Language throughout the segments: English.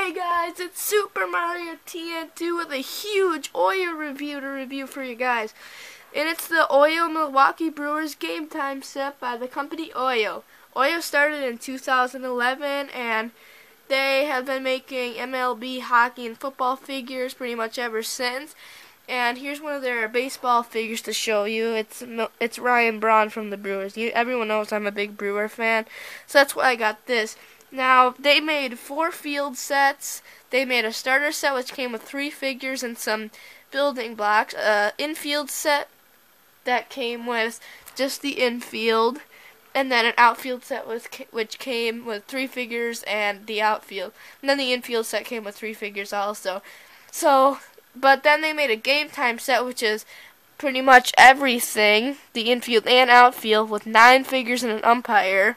Hey guys, it's Super Mario TN2 with a huge OYO review to review for you guys. And it's the OYO Milwaukee Brewers Game Time Set by the company OYO. OYO started in 2011 and they have been making MLB, hockey, and football figures pretty much ever since. And here's one of their baseball figures to show you. It's Ryan Braun from the Brewers. Everyone knows I'm a big Brewer fan, so that's why I got this. Now, they made 4 field sets. They made a starter set which came with 3 figures and some building blocks. Infield set that came with just the infield. And then an outfield set which came with 3 figures and the outfield. And then the infield set came with 3 figures also. But then they made a game time set which is pretty much everything, the infield and outfield, with 9 figures and an umpire.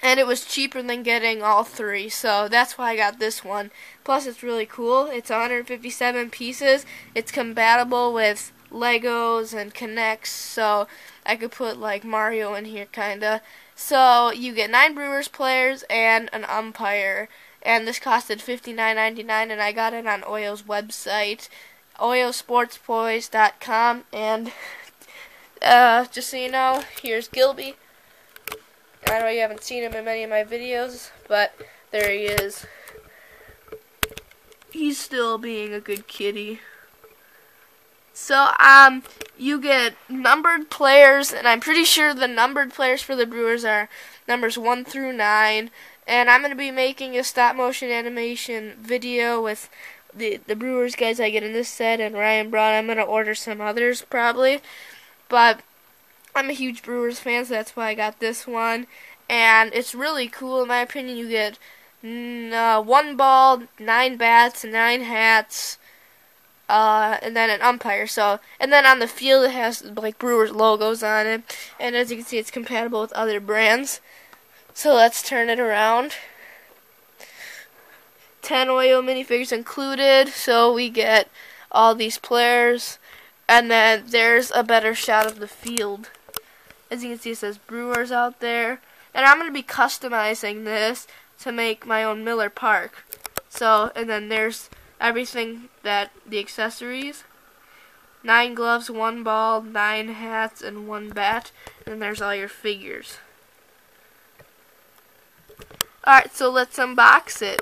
And it was cheaper than getting all 3, so that's why I got this one. Plus, it's really cool. It's 157 pieces. It's compatible with Legos and Connects, so I could put like Mario in here, kinda. So you get 9 Brewers players and an umpire, and this costed $59.99, and I got it on OYO's website, Sportstoys.com. And just so you know, here's Gilby. I know you haven't seen him in many of my videos, but there he is. He's still being a good kitty. So, you get numbered players, and I'm pretty sure the numbered players for the Brewers are numbers 1 through 9. And I'm going to be making a stop-motion animation video with the Brewers guys I get in this set and Ryan Braun. I'm going to order some others, probably. But I'm a huge Brewers fan, so that's why I got this one. And it's really cool, in my opinion. You get 1 ball, 9 bats, 9 hats, and then an umpire. And then on the field it has like Brewers logos on it. And as you can see, it's compatible with other brands. So let's turn it around. 10 OYO minifigures included, so we get all these players. And then there's a better shot of the field. As you can see, it says Brewers out there. And I'm going to be customizing this to make my own Miller Park. And then there's everything, the accessories. 9 gloves, 1 ball, 9 hats, and 1 bat. And then there's all your figures. Alright, so let's unbox it.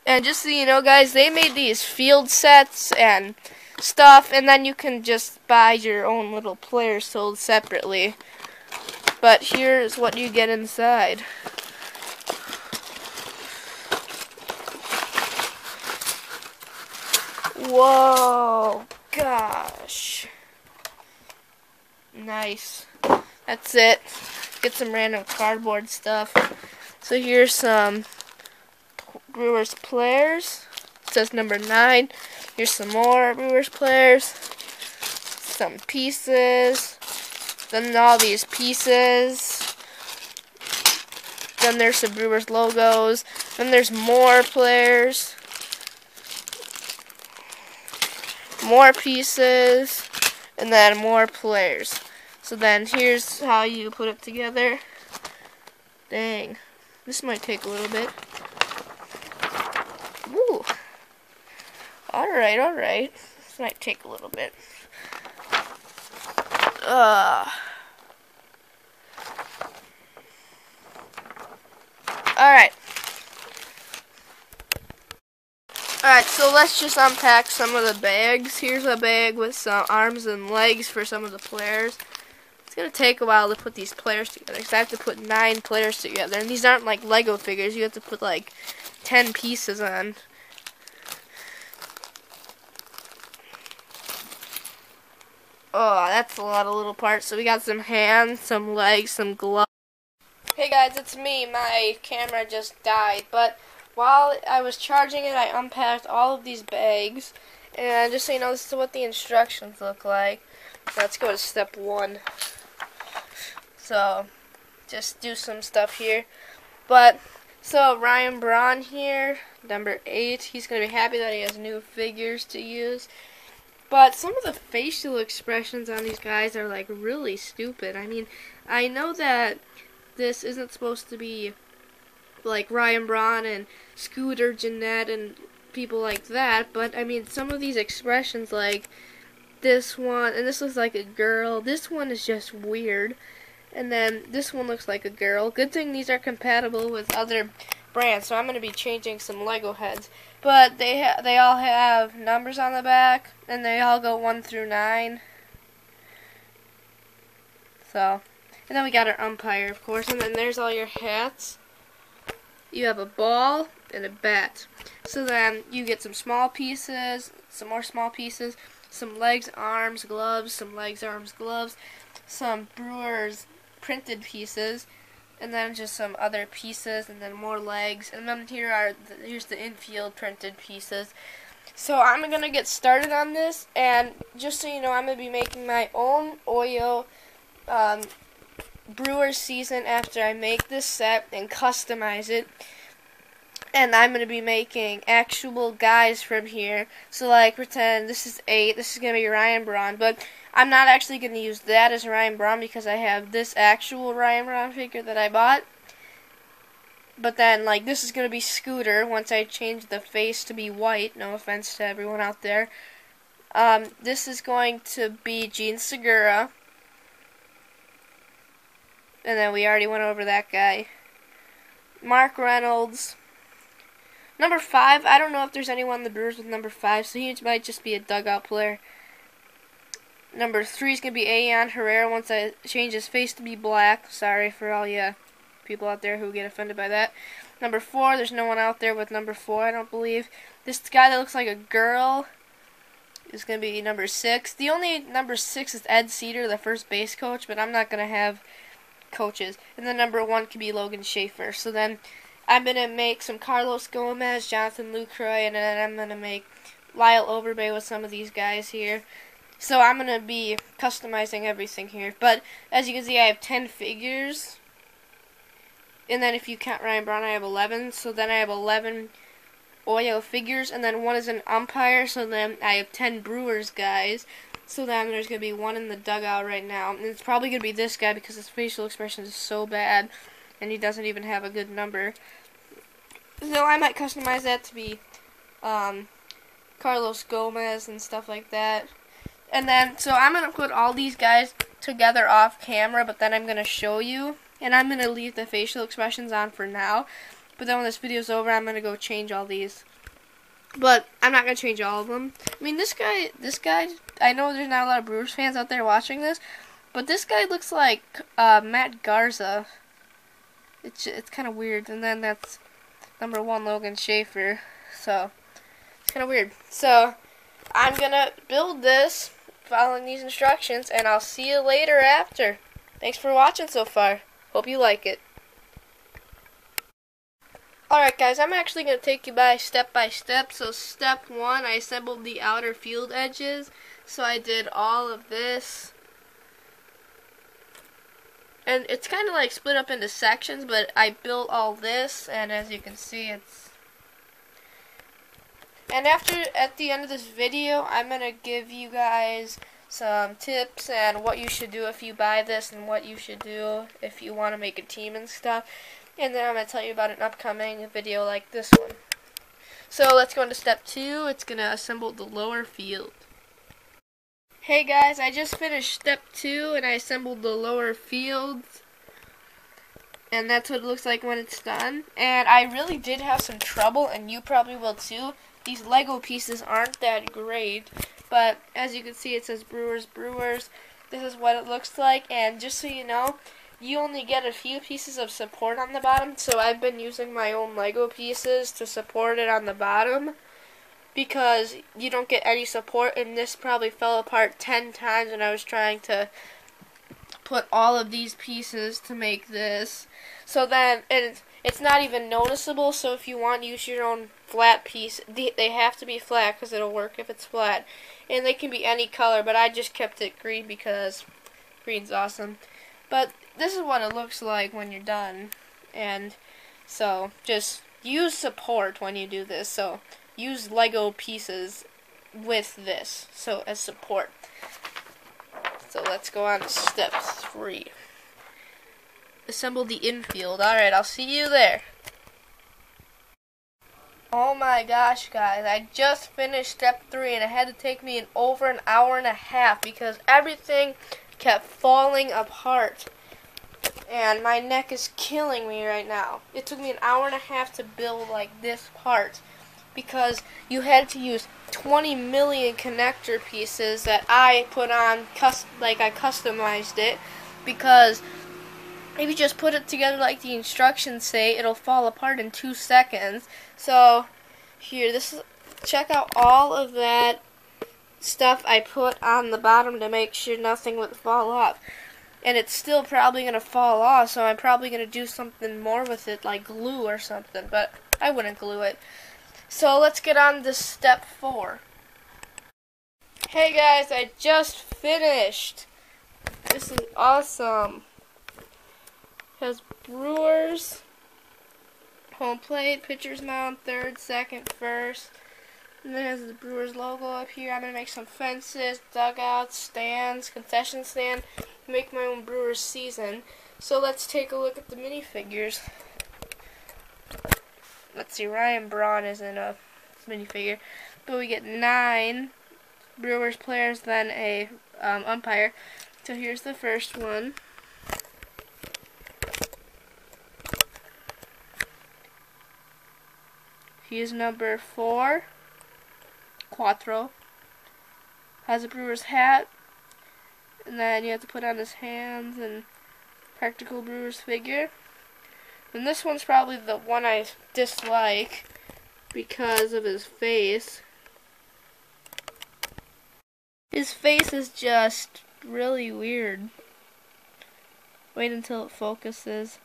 And just so you know, guys, they made these field sets and stuff, and then you can just buy your own little players sold separately. But here's what you get inside. Whoa, gosh. Nice. That's it. Get some random cardboard stuff. So here's some Brewers players. It says number 9. Here's some more Brewers players. Some pieces. Then all these pieces. Then there's some Brewers logos. Then there's more players. More pieces. And then more players. So then here's how you put it together. Dang. This might take a little bit. Ooh. Alright. This might take a little bit. Alright, so let's just unpack some of the bags. Here's a bag with some arms and legs for some of the players. It's going to take a while to put these players together, because I have to put 9 players together. And these aren't like Lego figures. You have to put like 10 pieces on. Oh, that's a lot of little parts. So we got some hands, some legs, some gloves. Hey guys, it's me. My camera just died. But while I was charging it, I unpacked all of these bags. And just so you know, this is what the instructions look like. Let's go to step 1. So, just do some stuff here. So Ryan Braun here, number 8. He's going to be happy that he has new figures to use. But some of the facial expressions on these guys are like really stupid. I mean, I know that this isn't supposed to be like Ryan Braun and Scooter Jeanette and people like that. But I mean, some of these expressions, like this one, and this looks like a girl. This one is just weird. And then this one looks like a girl. Good thing these are compatible with other brands, so I'm going to be changing some Lego heads. But they all have numbers on the back, and they all go 1 through 9. So, and then we got our umpire, of course, and then there's all your hats. You have a ball and a bat. So then you get some small pieces, some more small pieces, some legs, arms, gloves, some legs, arms, gloves, some Brewers printed pieces, and then just some other pieces, and then more legs, and then here's the infield printed pieces. So I'm gonna get started on this, and just so you know, I'm gonna be making my own OYO Brewers season after I make this set and customize it. And I'm going to be making actual guys from here. So, like, pretend this is 8. This is going to be Ryan Braun. But I'm not actually going to use that as Ryan Braun because I have this actual Ryan Braun figure that I bought. But then, like, this is going to be Scooter once I change the face to be white. No offense to everyone out there. This is going to be Gene Segura. And then we already went over that guy. Mark Reynolds. Number 5, I don't know if there's anyone in the Brewers with number 5, so he might just be a dugout player. Number 3 is going to be Ayan Herrera once I change his face to be black. Sorry for all you people out there who get offended by that. Number 4, there's no one out there with number 4, I don't believe. This guy that looks like a girl is going to be number 6. The only number 6 is Ed Cedar, the first base coach, but I'm not going to have coaches. And then number 1 could be Logan Schaefer. So then I'm going to make some Carlos Gomez, Jonathan Lucroy, and then I'm going to make Lyle Overbay with some of these guys here. So I'm going to be customizing everything here. But as you can see, I have 10 figures. And then if you count Ryan Braun, I have 11. So then I have 11 OYO figures. And then 1 is an umpire. So then I have 10 Brewers guys. So then there's going to be 1 in the dugout right now. And it's probably going to be this guy because his facial expression is so bad. And he doesn't even have a good number. So I might customize that to be Carlos Gomez and stuff like that. And then, so I'm going to put all these guys together off camera, but then I'm going to show you. And I'm going to leave the facial expressions on for now. But then when this video's over, I'm going to go change all these. But I'm not going to change all of them. I mean, this guy, I know there's not a lot of Brewers fans out there watching this, but this guy looks like Matt Garza. It's kind of weird. And then that's number 1, Logan Schaefer. So, it's kind of weird. So, I'm going to build this following these instructions, and I'll see you later after. Thanks for watching so far. Hope you like it. Alright guys, I'm actually going to take you step by step. So, step 1, I assembled the outer field edges. So, I did all of this. And it's kind of like split up into sections, but I built all this, and as you can see, it's... And at the end of this video, I'm going to give you guys some tips and what you should do if you buy this, and what you should do if you want to make a team and stuff. And then I'm going to tell you about an upcoming video like this one. So let's go into step 2. It's going to assemble the lower field. Hey guys, I just finished step 2 and I assembled the lower field, and that's what it looks like when it's done. And I really did have some trouble, and you probably will too. These Lego pieces aren't that great, but as you can see, it says Brewers, Brewers. This is what it looks like, and just so you know, you only get a few pieces of support on the bottom, so I've been using my own Lego pieces to support it on the bottom, because you don't get any support, and this probably fell apart 10 times when I was trying to put all of these pieces to make this. So then, it's not even noticeable, so if you want, use your own flat piece. They have to be flat because it'll work if it's flat. And they can be any color, but I just kept it green because green's awesome. But this is what it looks like when you're done. And so, just use support when you do this. So, use Lego pieces with this, so as support. So let's go on to step 3. Assemble the infield. Alright, I'll see you there. Oh my gosh, guys, I just finished step 3 and it had to take me over an hour and a half because everything kept falling apart. And my neck is killing me right now. It took me an hour and a half to build like this part because you had to use 20 million connector pieces that I put on, I customized it, because if you just put it together like the instructions say, it'll fall apart in 2 seconds. So here, check out all of that stuff I put on the bottom to make sure nothing would fall off. And it's still probably going to fall off, so I'm probably going to do something more with it, like glue or something, but I wouldn't glue it. So let's get on to step 4. Hey guys, I just finished. This is awesome. Has Brewers, home plate, pitcher's mound, third, second, first. And then it has the Brewers logo up here. I'm going to make some fences, dugouts, stands, concession stand, make my own Brewers season. So let's take a look at the minifigures. Let's see, Ryan Braun is in a minifigure. But we get 9 Brewers players, then a umpire. So here's the first one. He is number 4, Quattro. Has a Brewers hat, and then you have to put on his hands and practical Brewers figure. And this one's probably the one I dislike because of his face. His face is just really weird. Wait until it focuses.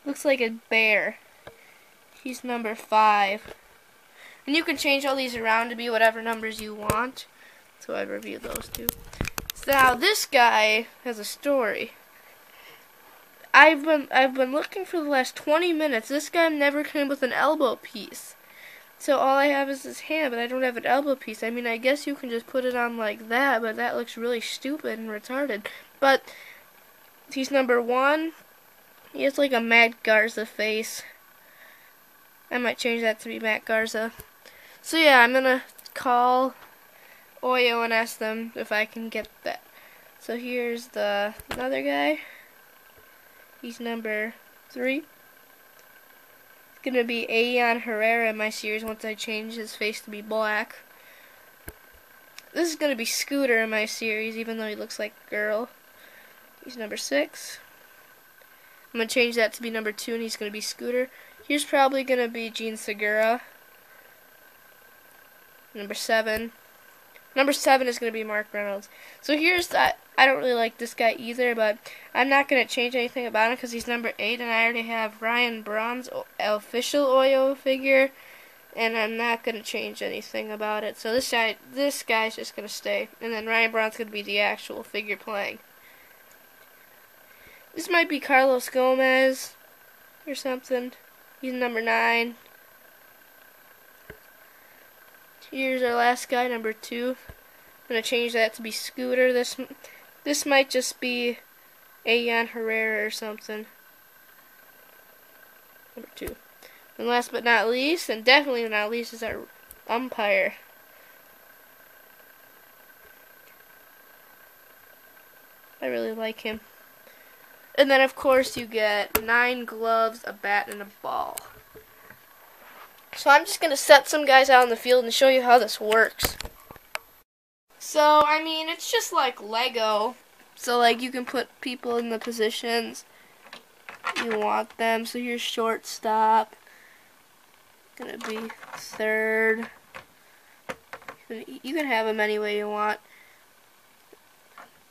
Looks like a bear. He's number 5. And you can change all these around to be whatever numbers you want. So I reviewed those two. So now this guy has a story. I've been looking for the last 20 minutes. This guy never came with an elbow piece. So all I have is his hand, but I don't have an elbow piece. I mean, I guess you can just put it on like that, but that looks really stupid and retarded. But he's number 1. He has like a Matt Garza face. I might change that to be Matt Garza. So yeah, I'm gonna call OYO and ask them if I can get that. So here's the another guy. He's number 3. It's gonna be Ayan Herrera in my series once I change his face to be black. This is gonna be Scooter in my series, even though he looks like a girl. He's number 6. I'm going to change that to be number 2, and he's going to be Scooter. Here's probably going to be Gene Segura. Number 7. Number 7 is going to be Mark Reynolds. So here's that. I don't really like this guy either, but I'm not going to change anything about him because he's number 8, and I already have Ryan Braun's official OYO figure, and I'm not going to change anything about it. So this guy's just going to stay, and then Ryan Braun's going to be the actual figure playing. This might be Carlos Gomez or something. He's number 9. Here's our last guy, number 2. I'm going to change that to be Scooter. This might just be Ayan Herrera or something. Number 2. And last but not least, and definitely not least, is our umpire. I really like him. And then, of course, you get 9 gloves, a bat, and a ball. So I'm just going to set some guys out in the field and show you how this works. So, I mean, it's just like Lego. So, like, you can put people in the positions you want them. So here's shortstop. Going to be third. You can have them any way you want.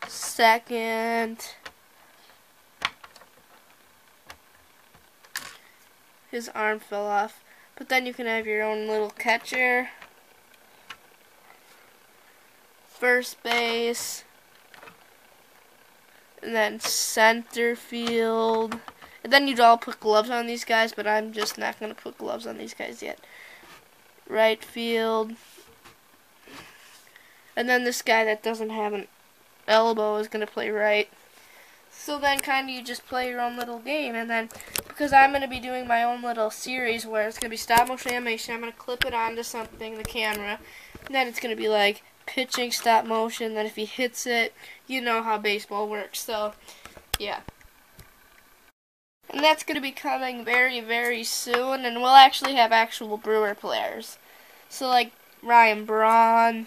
Second. His arm fell off. But then you can have your own little catcher. First base. And then center field. And then you'd all put gloves on these guys, but I'm just not going to put gloves on these guys yet. Right field. And then this guy that doesn't have an elbow is going to play right. So then kind of you just play your own little game, and then because I'm going to be doing my own little series where it's going to be stop motion animation, I'm going to clip it onto something, the camera, and then it's going to be like pitching stop motion, then if he hits it, you know how baseball works. So yeah. And that's going to be coming very, very soon, and we'll actually have actual Brewer players. So like Ryan Braun,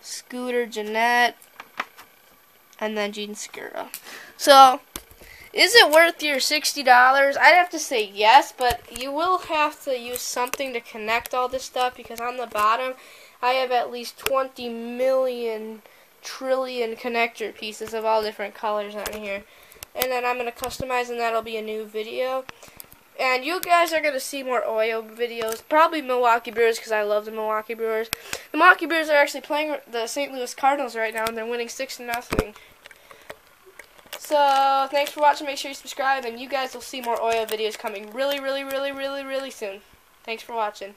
Scooter Gennett, and then Gene Segura. So, is it worth your $60? I'd have to say yes, but you will have to use something to connect all this stuff, because on the bottom, I have at least 20 million trillion connector pieces of all different colors on here. And then I'm going to customize, and that'll be a new video. And you guys are going to see more OYO videos, probably Milwaukee Brewers, because I love the Milwaukee Brewers. The Milwaukee Brewers are actually playing the St. Louis Cardinals right now, and they're winning 6-0. So, thanks for watching. Make sure you subscribe, and you guys will see more OYO videos coming really, really, really, really, really soon. Thanks for watching.